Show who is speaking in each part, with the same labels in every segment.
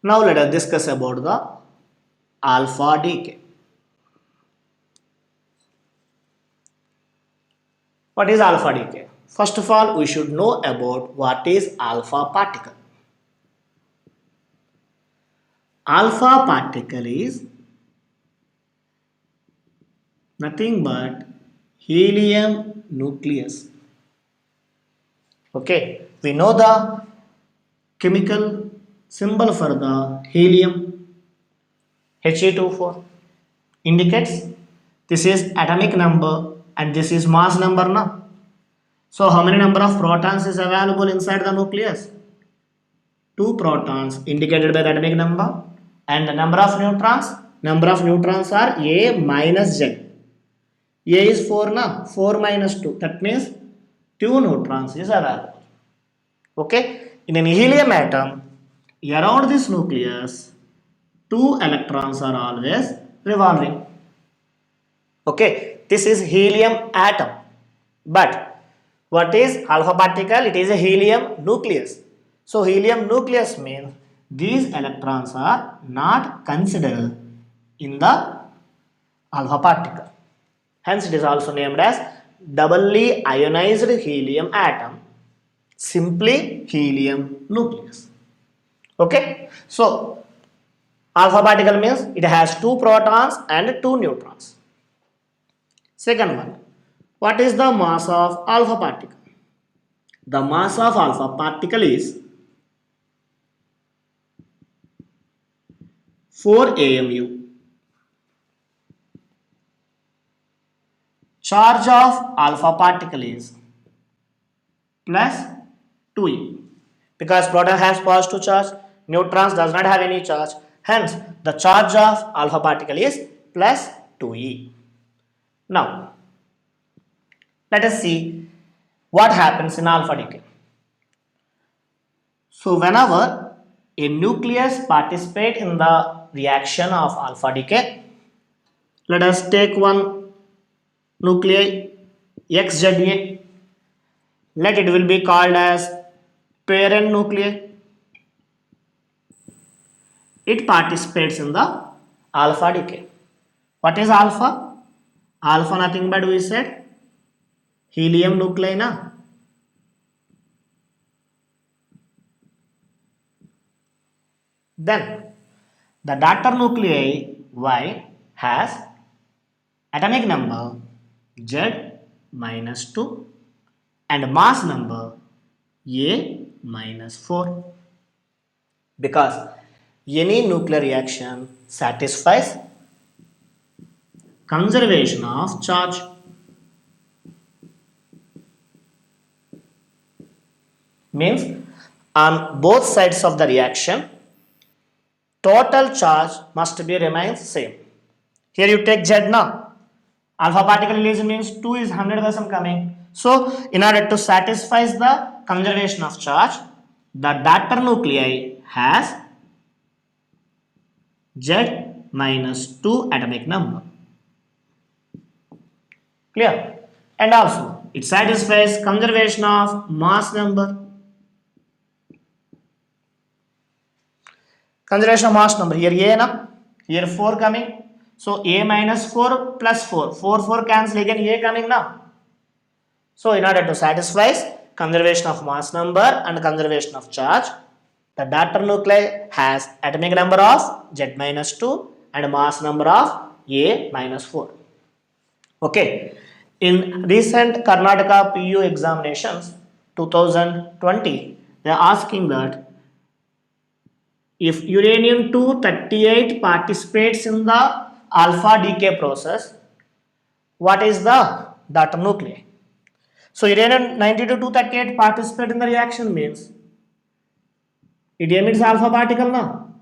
Speaker 1: Now let us discuss about the alpha decay. What is alpha decay? First of all, we should know about what is alpha particle. Alpha particle is nothing but helium nucleus. Okay, we know the chemical symbol for the helium He24 indicates this is atomic number and this is mass number now. So how many number of protons is available inside the nucleus? Two protons indicated by the atomic number, and the number of neutrons. Number of neutrons are A minus Z. A is 4 na, 4 minus 2. That means 2 neutrons is available. Okay, in an helium atom, around this nucleus, 2 electrons are always revolving. Okay, this is helium atom. But what is alpha particle? It is a helium nucleus. So helium nucleus means these electrons are not considered in the alpha particle. Hence it is also named as doubly ionized helium atom, simply helium nucleus. Okay, so alpha particle means it has 2 protons and 2 neutrons. Second one, what is the mass of alpha particle? The mass of alpha particle is 4 AMU. Charge of alpha particle is plus 2e. Because proton has positive charge, neutrons does not have any charge. Hence, the charge of alpha particle is plus 2e. Now, let us see what happens in alpha decay. So, whenever a nucleus participates in the reaction of alpha decay, let us take one nuclei XZA. Let it will be called as parent nuclei. It participates in the alpha decay. What is alpha? Alpha nothing but we said helium nuclei na. Then the daughter nuclei Y has atomic number Z minus 2 and mass number A minus 4, because any nuclear reaction satisfies conservation of charge. Means on both sides of the reaction total charge must be remains same. Here you take Z now. Alpha particle release means 2 is 100% coming. So in order to satisfy the conservation of charge, the daughter nuclei has Z minus 2 atomic number. Clear? And also it satisfies conservation of mass number. Conservation of mass number. Here A na, here 4 coming. So A minus 4 plus 4. 4 cancel again A coming now. So in order to satisfy conservation of mass number and conservation of charge, the daughter nuclei has atomic number of Z minus 2 and mass number of A minus 4. Okay. In recent Karnataka PU examinations 2020, they are asking that if uranium 238 participates in the alpha decay process, what is the daughter nuclei? So uranium 92 238 participate in the reaction means it emits alpha particle now.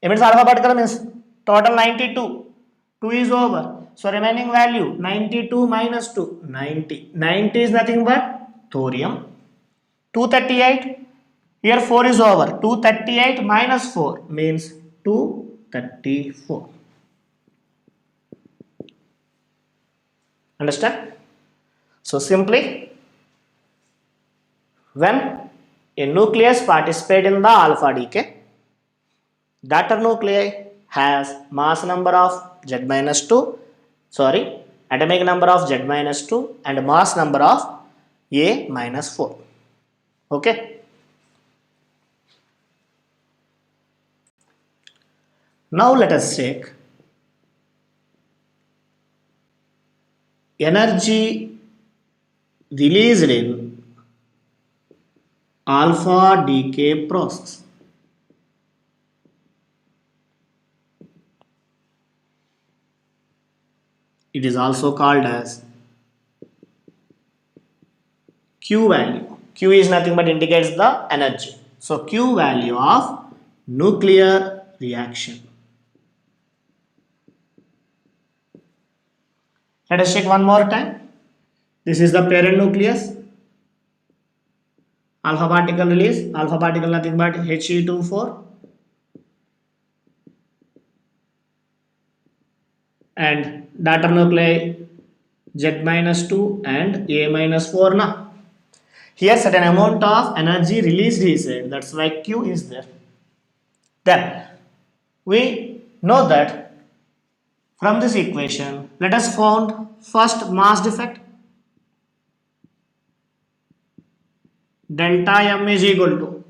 Speaker 1: Emits alpha particle means total 92. 2 is over. So remaining value 92 minus 2, 90. 90 is nothing but thorium. 238. Here 4 is over. 238 minus 4 means 234. Understand? So simply when A nucleus participate in the alpha decay. Daughter nuclei has mass number of Z minus 2, sorry, atomic number of Z minus 2 and mass number of A minus 4. Okay. Now let us check energy released in alpha decay process. It is also called as Q value. Q is nothing but indicates the energy. So Q value of nuclear reaction. Let us check one more time. This is the parent nucleus. Alpha particle release. Alpha particle nothing but He24 and daughter nuclei Z minus 2 and A minus 4 na. Here certain amount of energy released he said, that's why Q is there. Then we know that from this equation, let us find first mass defect. Delta M is equal to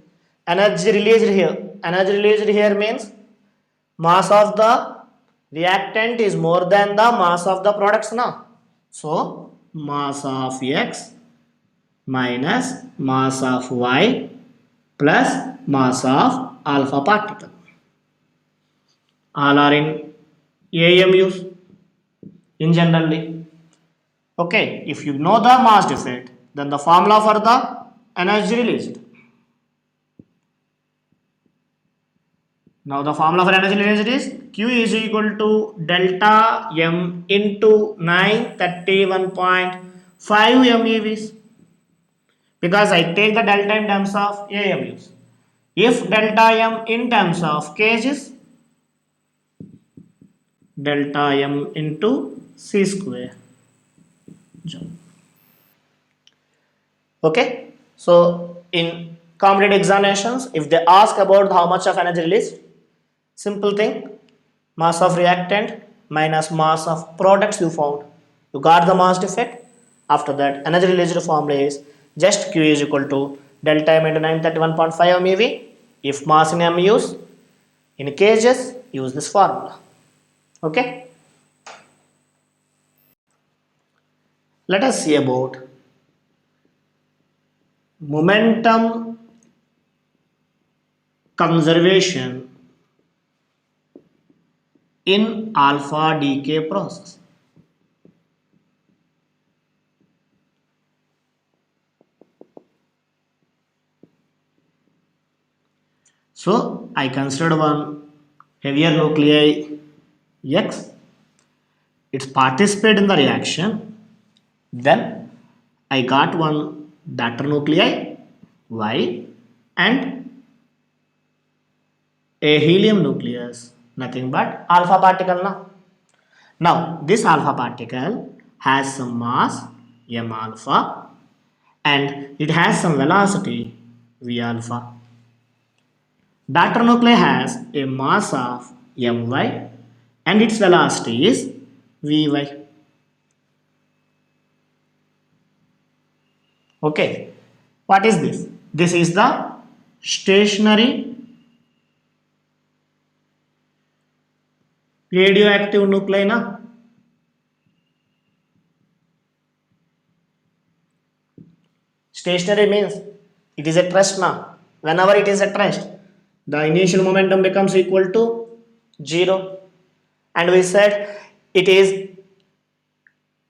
Speaker 1: energy released here. Energy released here means mass of the reactant is more than the mass of the products now. So mass of X minus mass of Y plus mass of alpha particle. All are in AMUs in generally. Okay, if you know the mass defect, then the formula for the energy released. Now the formula for energy released is Q is equal to delta M into 931.5 MeVs. Because I take the delta in terms of AMUs. If delta M in terms of kgs, delta M into C square. Okay, so in competitive examinations, if they ask about how much of energy released, simple thing, mass of reactant minus mass of products you found. You got the mass defect. After that, energy released formula is just Q is equal to delta M into 931.5 MeV. If mass in M use, in kgs, use this formula. Okay. Let us see about momentum conservation in alpha decay process. So I considered one heavier nuclei X. It's participate in the reaction. Then I got one daughter nuclei Y and a helium nucleus, nothing but alpha particle now. Now this alpha particle has some mass m alpha and it has some velocity v alpha. Daughter nuclei has a mass of my and its velocity is vy. Okay, what is this? This is the stationary radioactive nuclei na. Stationary means it is at rest now. Whenever it is at rest, the initial momentum becomes equal to 0. And we said it is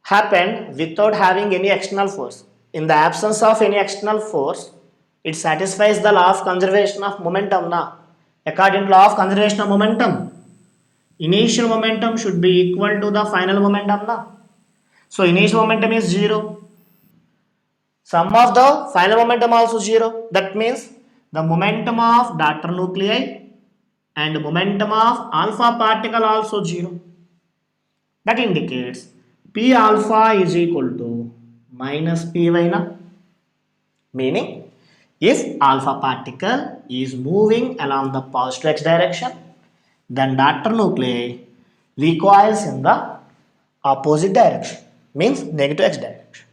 Speaker 1: happened without having any external force. In the absence of any external force, it satisfies the law of conservation of momentum now. According to law of conservation of momentum, initial momentum should be equal to the final momentum now. So initial momentum is 0. Sum of the final momentum also 0. That means the momentum of daughter nuclei and momentum of alpha particle also 0. That indicates P alpha is equal to minus Py na. Meaning If alpha particle is moving along the positive x direction, then daughter nuclei recoils in the opposite direction, means negative x direction.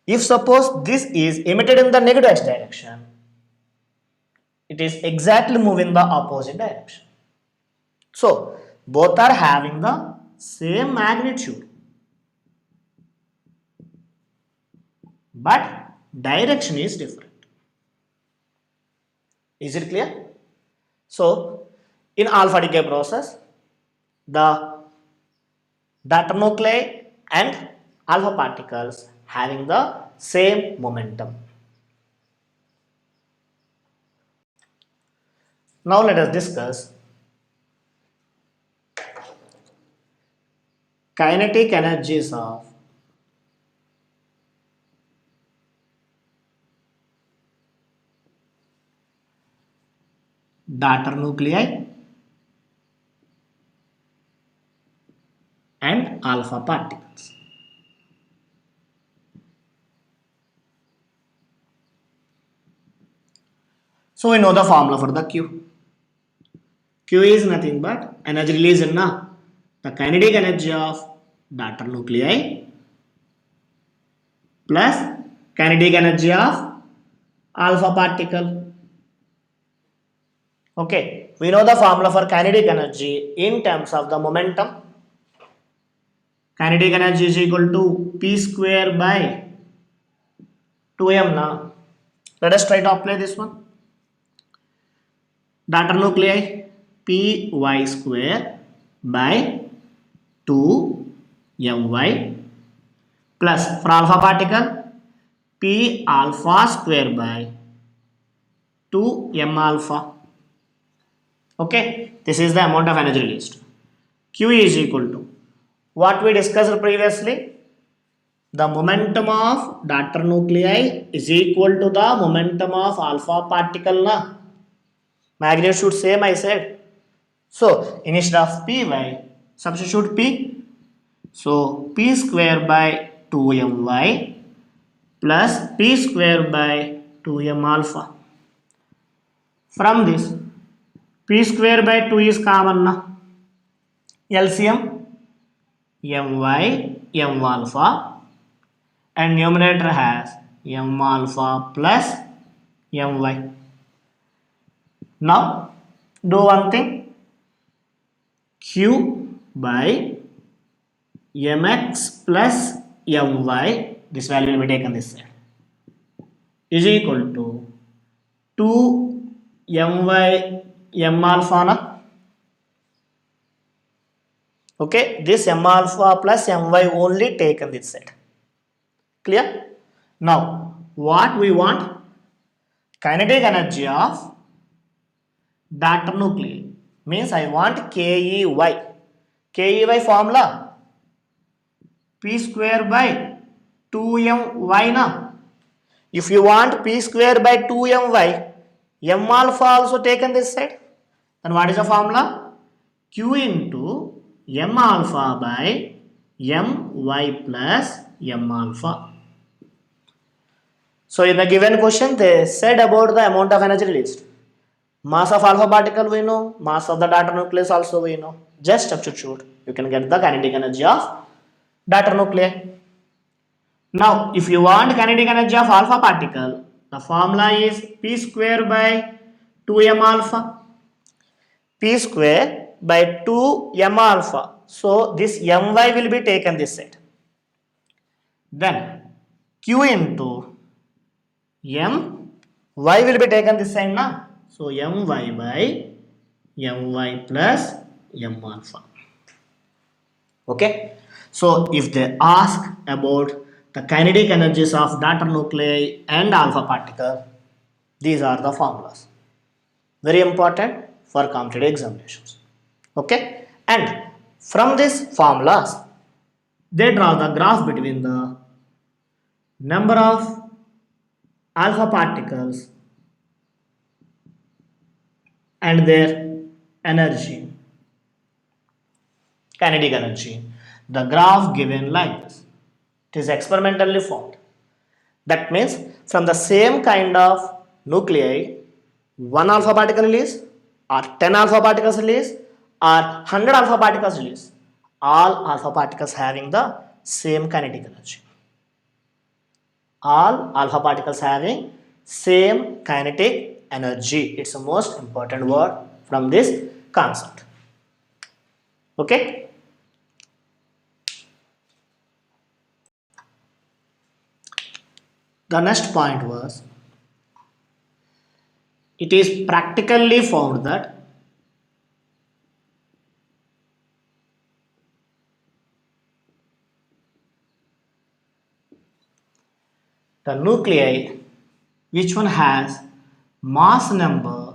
Speaker 1: If suppose this is emitted in the negative x direction, it is exactly moving the opposite direction. So both are having the same magnitude, but direction is different. Is it clear? So in alpha decay process, the daughter nuclei and alpha particles having the same momentum. Now let us discuss kinetic energies of daughter nuclei and alpha particles. So we know the formula for the Q. Q is nothing but energy release in the kinetic energy of daughter nuclei plus kinetic energy of alpha particle. Okay, we know the formula for kinetic energy in terms of the momentum. Kinetic energy is equal to P square by 2m now. Let us try to apply this one. Daughter nuclei Py square by 2my plus for alpha particle P alpha square by 2m alpha. Okay, this is the amount of energy released. Q is equal to what we discussed previously. The momentum of daughter nuclei is equal to the momentum of alpha particle. Magnitude same I said. So instead of Py, substitute P. So P square by 2my plus P square by 2m alpha. From this, P square by 2 is common now. LCM my m alpha and numerator has m alpha plus my. Now do one thing. Q by mx plus my, this value will be taken this side, is equal to 2my m alpha na? Okay, this m alpha plus my only taken this side. Clear? Now what we want? Kinetic energy of daughter nuclei, means I want KEY. KEY formula P square by 2my na. If you want P square by 2my, m alpha also taken this side. Then what is the formula? Q into m alpha by my plus m alpha. So in the given question, they said about the amount of energy released. Mass of alpha particle we know, mass of the daughter nucleus also we know. Just substitute. You can get the kinetic energy of daughter nuclei. Now, if you want kinetic energy of alpha particle, the formula is P square by 2m alpha. P square by 2m alpha. So, this my will be taken this side. Then, Q into my will be taken this side now. So, my by my plus m alpha. Okay. So, if they ask about the kinetic energies of daughter nuclei and alpha particle, these are the formulas. Very important for competitive examinations. Okay. And from these formulas, they draw the graph between the number of alpha particles and their energy, kinetic energy. The graph given like this. It is experimentally formed. That means from the same kind of nuclei, one alpha particle release or 10 alpha particles release or 100 alpha particles release, all alpha particles having the same kinetic energy. All alpha particles having same kinetic energy. It's the most important word from this concept. Okay. The next point was, it is practically found that the nuclei which one has mass number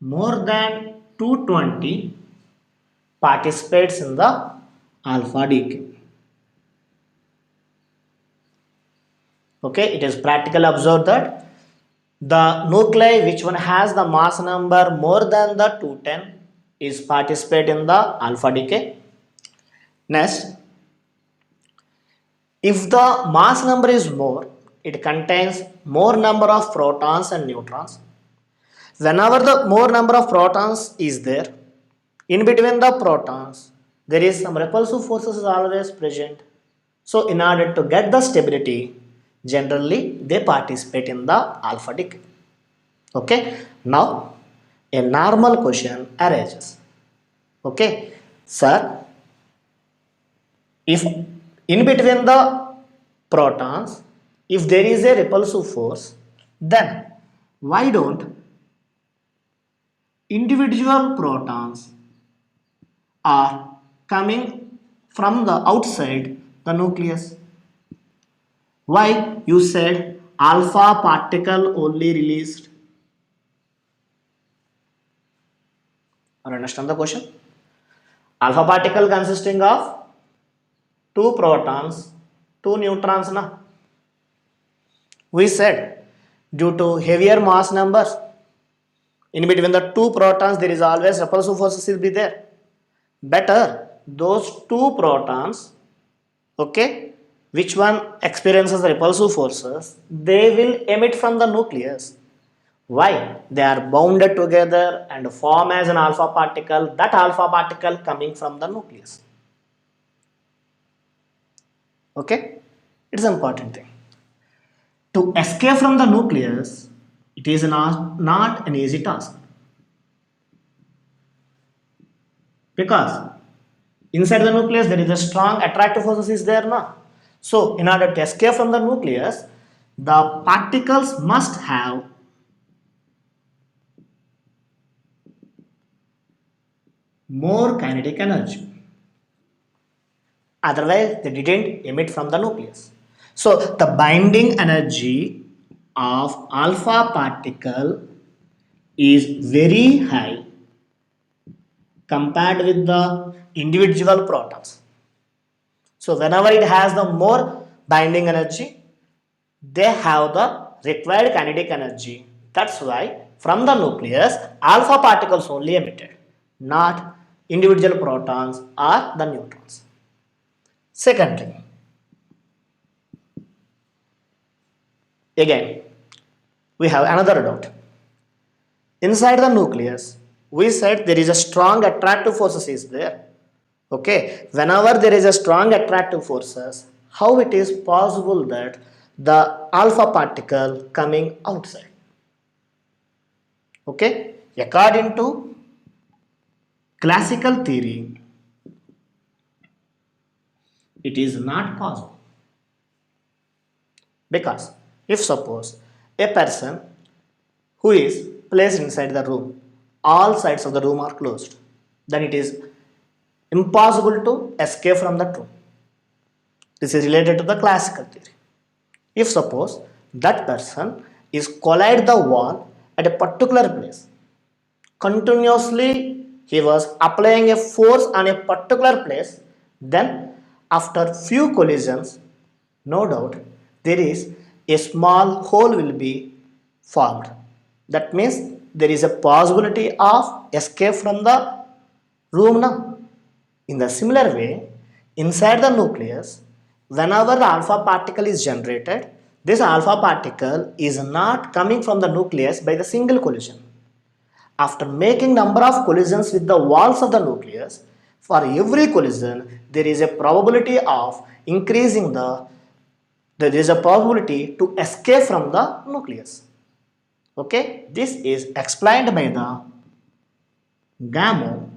Speaker 1: more than 220 participates in the alpha decay. Okay, it is practically observed that the nuclei which one has the mass number more than the 210 is participate in the alpha decay. Next, if the mass number is more, it contains more number of protons and neutrons. Whenever the more number of protons is there, in between the protons, there is some repulsive forces is always present. So in order to get the stability, generally they participate in the alpha decay. Okay. Now a normal question arises. Okay. Sir, if in between the protons, if there is a repulsive force, then why don't individual protons are coming from the outside the nucleus? Why you said alpha particle only released? Or understand the question? Alpha particle consisting of two protons, two neutrons. Na? We said due to heavier mass numbers, in between the two protons there is always repulsive forces will be there. Better those two protons, okay, which one experiences repulsive forces, they will emit from the nucleus. Why? They are bounded together and form as an alpha particle, that alpha particle coming from the nucleus. Okay, it's an important thing. To escape from the nucleus, it is not an easy task, because inside the nucleus there is a strong attractive forces is there now. So in order to escape from the nucleus, the particles must have more kinetic energy. Otherwise, they didn't emit from the nucleus. So the binding energy of alpha particle is very high compared with the individual protons. So whenever it has the more binding energy, they have the required kinetic energy. That's why from the nucleus, alpha particles only emitted, not individual protons or the neutrons. Secondly, again, we have another doubt. Inside the nucleus, we said there is a strong attractive forces is there. Okay, whenever there is a strong attractive forces, how it is possible that the alpha particle coming outside? Okay, according to classical theory, it is not possible, because if suppose a person who is placed inside the room, all sides of the room are closed, then it is impossible to escape from that room. This is related to the classical theory. If suppose that person is collide the wall at a particular place, continuously he was applying a force on a particular place, then after few collisions, no doubt there is a small hole will be formed. That means there is a possibility of escape from the room now. In the similar way, inside the nucleus, whenever the alpha particle is generated, This alpha particle is not coming from the nucleus by the single collision. After making number of collisions with the walls of the nucleus, for every collision there is a probability of increasing there is a probability to escape from the nucleus. Okay, this is explained by the Gamow,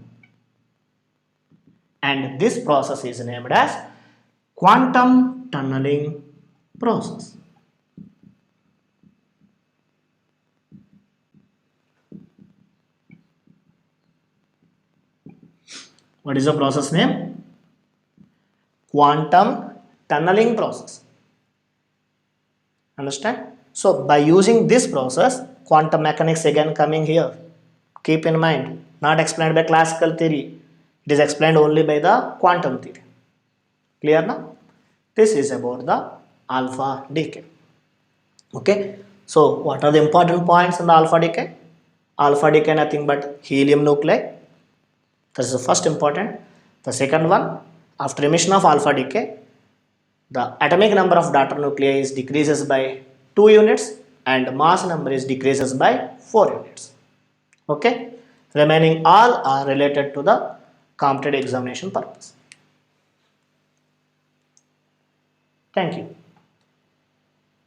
Speaker 1: and this process is named as quantum tunneling process. What is the process name? Quantum tunneling process. Understand? So by using this process, quantum mechanics again coming here. Keep in mind, not explained by classical theory. It is explained only by the quantum theory. Clear now? This is about the alpha decay. Okay. So what are the important points in the alpha decay? Alpha decay nothing but helium nuclei. That is the first important. The second one, after emission of alpha decay, the atomic number of daughter nuclei is decreases by 2 units and mass number is decreases by 4 units. Okay. Remaining all are related to the competitive examination purpose. Thank you.